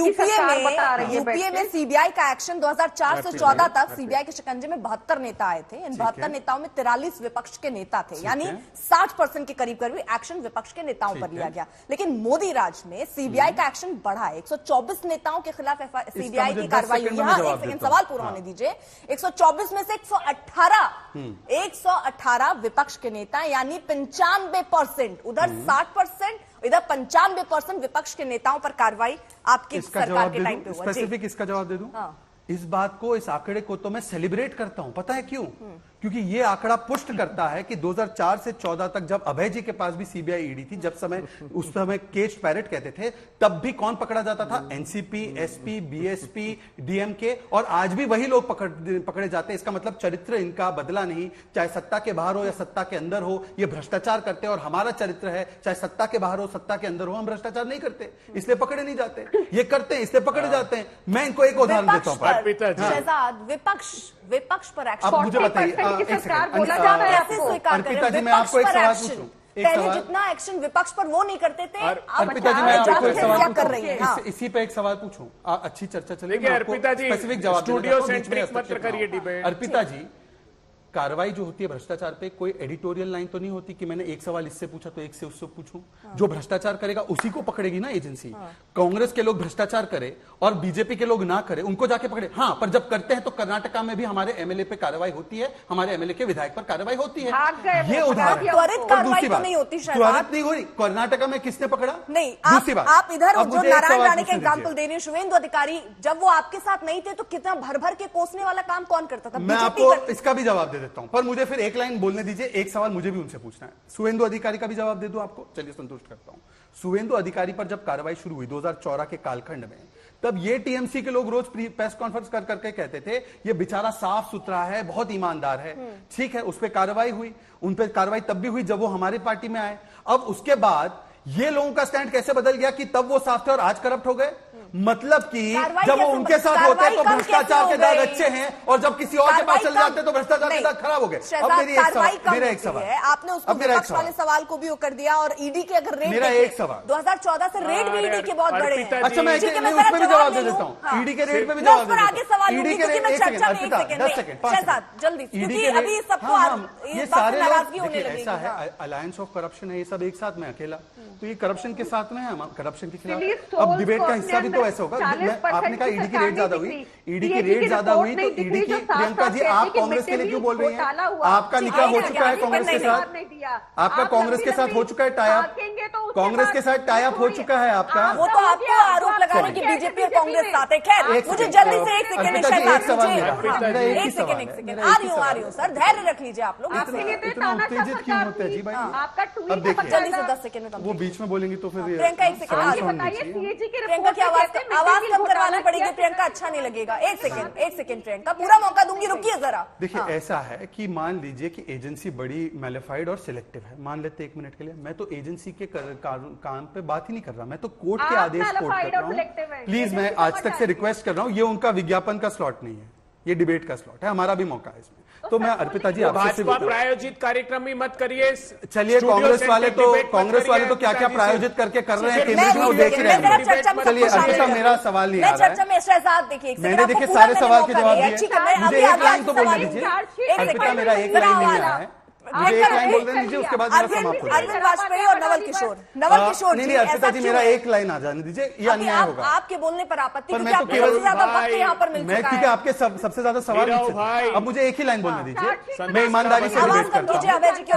UPA में CBI का action 2004 से 14 तक सीबीआई के शिकंजे में 72 नेता आए थे। इन 72 नेताओं में 43 विपक्ष के नेता थे, यानी 60% के करीब एक्शन विपक्ष के नेताओं पर लिया गया। लेकिन मोदी राज में सीबीआई का एक्शन बढ़ा है। 124 नेताओं के खिलाफ सीबीआई की कार्रवाई हुई। यहाँ एक सेकंड सवाल पूरा होने दीजिए। 124 में से 118 विपक्ष के नेता, यानी 95%। उधर 60%, इधर 95% विपक्ष के नेताओं पर कार्रवाई आपकी सरकार के टाइम पे हुआ। स्पेसिफिक इसका जवाब दे दूं? इस बात को, इस आंकड़े को तो मैं सेलिब्रेट करता हूं। पता है क्यों? क्योंकि ये आंकड़ा पुष्ट करता है कि 2004 से 14 तक जब अभय जी के पास भी सीबीआई ईडी थी, उस समय केज पैरेट कहते थे, तब भी कौन पकड़ा जाता था? एनसीपी, एसपी, बीएसपी, डीएमके, और आज भी वही लोग पकड़े जाते हैं। इसका मतलब चरित्र इनका बदला नहीं, चाहे सत्ता के बाहर हो या सत्ता के अंदर हो, ये भ्रष्टाचार करते हैं। और हमारा चरित्र है, चाहे सत्ता के बाहर हो सत्ता के अंदर हो, हम भ्रष्टाचार नहीं करते, इसलिए पकड़े नहीं जाते। ये करते हैं इसलिए पकड़े जाते हैं। मैं इनको एक उदाहरण देता हूं। शहजाद, विपक्ष पर एक्शन, अब मुझे बताइए, अर्पिता जी, मैं आपको एक सवाल पूछूं। पहले जितना एक्शन विपक्ष पर वो नहीं करते थे, अर्पिता जी, मैं आपको एक सवाल कर रही है। इसी पे एक सवाल पूछूं, अच्छी चर्चा चलेगी। अर्पिता जी, स्पेसिफिक जवाब स्टूडियो सेंट्रिक मत करिए डिबेट। अर्पिता जी, कार्रवाई जो होती है भ्रष्टाचार पे, कोई एडिटोरियल लाइन तो नहीं होती कि मैंने एक सवाल इससे पूछा तो एक से उससे पूछूं। जो भ्रष्टाचार करेगा उसी को पकड़ेगी ना एजेंसी। कांग्रेस के लोग भ्रष्टाचार करे और बीजेपी के लोग ना करे, उनको जाके पकड़े। हाँ, पर जब करते हैं तो कर्नाटका में भी हमारे एमएलए पे कार्रवाई होती है, हमारे एमएलए के विधायक पर कार्रवाई होती है। ये उदाहरण। त्वरित कार्रवाई तो नहीं होती, त्वरित नहीं हो रही। कर्नाटका में किसने पकड़ा? नहीं। दूसरी बात, आप इधर जो नारायण राणे का एग्जाम्पल दे रहे हैं, शुभेंदु अधिकारी, जब वो आपके साथ नहीं थे तो कितना भर भर के कोसने वाला काम कौन करता था? मैं आपको इसका भी जवाब दे देता हूं, पर मुझे फिर एक लाइन बोलने दीजिए। एक सवाल मुझे भी उनसे पूछना है। शुभेंदु अधिकारी का भी जवाब दे दूं आपको? चलिए, संतुष्ट करता हूं। शुभेंदु अधिकारी पर जब कार्रवाई शुरू हुई 2014 के कालखंड में, तब ये टीएमसी के लोग रोज प्रेस कॉन्फ्रेंस कर करके कहते थे ये बेचारा साफ सुथरा है, बहुत ईमानदार है। ठीक है, उस पर कार्रवाई हुई। उन पर कार्रवाई तब भी हुई जब वो हमारी पार्टी में आए। अब उसके बाद ये लोगों का स्टैंड कैसे बदल गया कि तब वो साफ थे और आज करप्ट हो गए? मतलब कि जब वो उनके साथ होते हैं तो भ्रष्टाचार के दाग अच्छे हैं, और जब किसी और के पास चले जाते हैं तो भ्रष्टाचार के दाग खराब हो गए। अब मेरा एक सवाल, आपने उसको विपक्ष वाले सवाल को भी कर दिया। और ईडी के अगर रेड, मेरा एक सवाल, 2014 से रेड भी ईडी के बहुत बड़े हैं। अच्छा, मैं उस पर भी जवाब दे देता हूँ। ईडी के रेड पे भी जवाब दे देता हूँ। ईडी के रेड, 10 सेकंड, जल्दी, क्योंकि अभी सबको ये सारे नाराजगी होने लगेगी। ऐसा है, अलायंस ऑफ करप्शन है, ये सब एक साथ में अकेला, तो ये करप्शन के साथ में है, हम करप्शन के खिलाफ। अब डिबेट का हिस्सा भी तो ऐसा होगा। आपने कहा ईडी की रेट ज्यादा हुई, ईडी की रेट ज्यादा हुई, तो ईडी की, प्रियंका जी, आप कांग्रेस के लिए क्यों बोल रही हैं? आपका निकाह हो चुका है कांग्रेस के साथ, आपका कांग्रेस के साथ हो चुका है टाइप, कांग्रेस के साथ टाइप हो चुका है आपका। वो तो आपको आरोप लगा रहे हैं कि बीजेपी और कांग्रेस साथ है। खैर, मुझे जल्दी से एक सेकंड, आ रही हूँ सर, धैर्य रख लीजिए आप लोग। इतना उत्तेजित क्यों होते हैं जी भाई? अब देखिए, जल्दी से 10 सेकंड में वो बीच में बोलेंगी तो फिर प्रियंका एक सेकंड, प्रियंका की आवाज कम करवानी पड़ेगी। प्रियंका, अच्छा नहीं लगेगा। एक सेकंड प्रियंका, पूरा मौका दूंगी, रुकिए जरा। देखिए, ऐसा है कि मान लीजिए कि एजेंसी बड़ी मैलिफाइड और सिलेक्टिव है, मान लेते 1 मिनट के लिए। मैं तो एजेंसी के काम पे बात ही नहीं कर रहा, मैं तो कोर्ट के आदेश कोर्ट कर रहा हूँ। प्लीज, मैं आज तक से रिक्वेस्ट कर रहा हूँ, ये उनका विज्ञापन का स्लॉट नहीं है, ये डिबेट का स्लॉट है, हमारा भी मौका है इसमें। तो मैं अर्पिता जी, भाजपा प्रायोजित कार्यक्रम ही मत करिए। चलिए, कांग्रेस वाले तो क्या क्या प्रायोजित करके कर रहे हैं, केंद्र में देख रहे हैं। चलिए अर्पिता, मेरा सवाल नहीं आ रहा है। मैंने देखिए सारे सवाल के जवाब दिए, मुझे एक लाइन तो बोलने दीजिए। अर्पिता, मेरा एक लाइन नहीं आया है, मुझे एक लाइन बोलने दीजिए, उसके बाद मेरा समाप्त हो जाएगा। अरविंद वाजपेयी और नवल किशोर नहीं, अर्पिता जी, मेरा एक लाइन आ जाने दीजिए, ये अन्याय होगा। आपके बोलने पर आपत्ति, पर मैं तो केवल यहाँ पर मिल मैं, क्योंकि आपके सबसे ज्यादा सवाल, अब मुझे एक ही लाइन बोलने दीजिए। मैं ईमानदारी से डिबेट करता हूँ,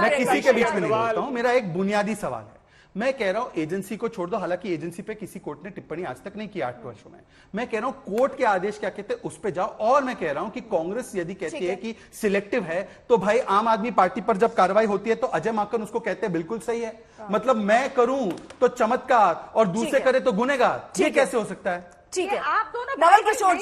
मैं किसी के बीच में नहीं बोलता हूँ। मेरा एक बुनियादी सवाल है, मैं कह रहा हूं एजेंसी को छोड़ दो, हालांकि एजेंसी पे किसी कोर्ट ने टिप्पणी आज तक नहीं की 8 वर्षों में। मैं कह रहा हूं कोर्ट के आदेश क्या कहते हैं उस पे जाओ। और मैं कह रहा हूं कि कांग्रेस यदि कहती है कि सिलेक्टिव है, तो भाई आम आदमी पार्टी पर जब कार्रवाई होती है तो अजय माकन उसको कहते हैं बिल्कुल सही है। मतलब मैं करूं तो चमत्कार और दूसरे करे तो गुनहगार, ये कैसे हो सकता है? ठीक है, आप दोनों नवल किशोर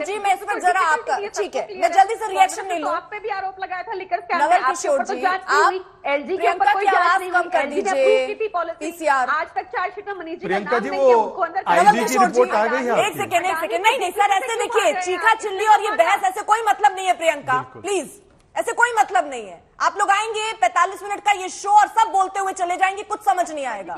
जी, मैं इस पर जरा आपका, ठीक है, मैं जल्दी से रिएक्शन ले लूं। आप पे भी आरोप लगाया था लिकर के। नवल किशोर जी, आप एलजी के ऊपर कोई आवाज कम कर दीजिए। पीसीआर आज तक चार्जशीट में मनीष जी का प्रियंका नाम जी, नहीं वो किया, उनको अंदर आईजी की रिपोर्ट आ गई है। एक सेकंड, नहीं सर, ऐसे देखिए, चीखा चिल्ली और ये बहस, ऐसे कोई मतलब नहीं है प्रियंका, प्लीज, ऐसे कोई मतलब नहीं है। आप लोग आएंगे 45 मिनट का ये शो और सब बोलते हुए चले जाएंगे, कुछ समझ नहीं आएगा।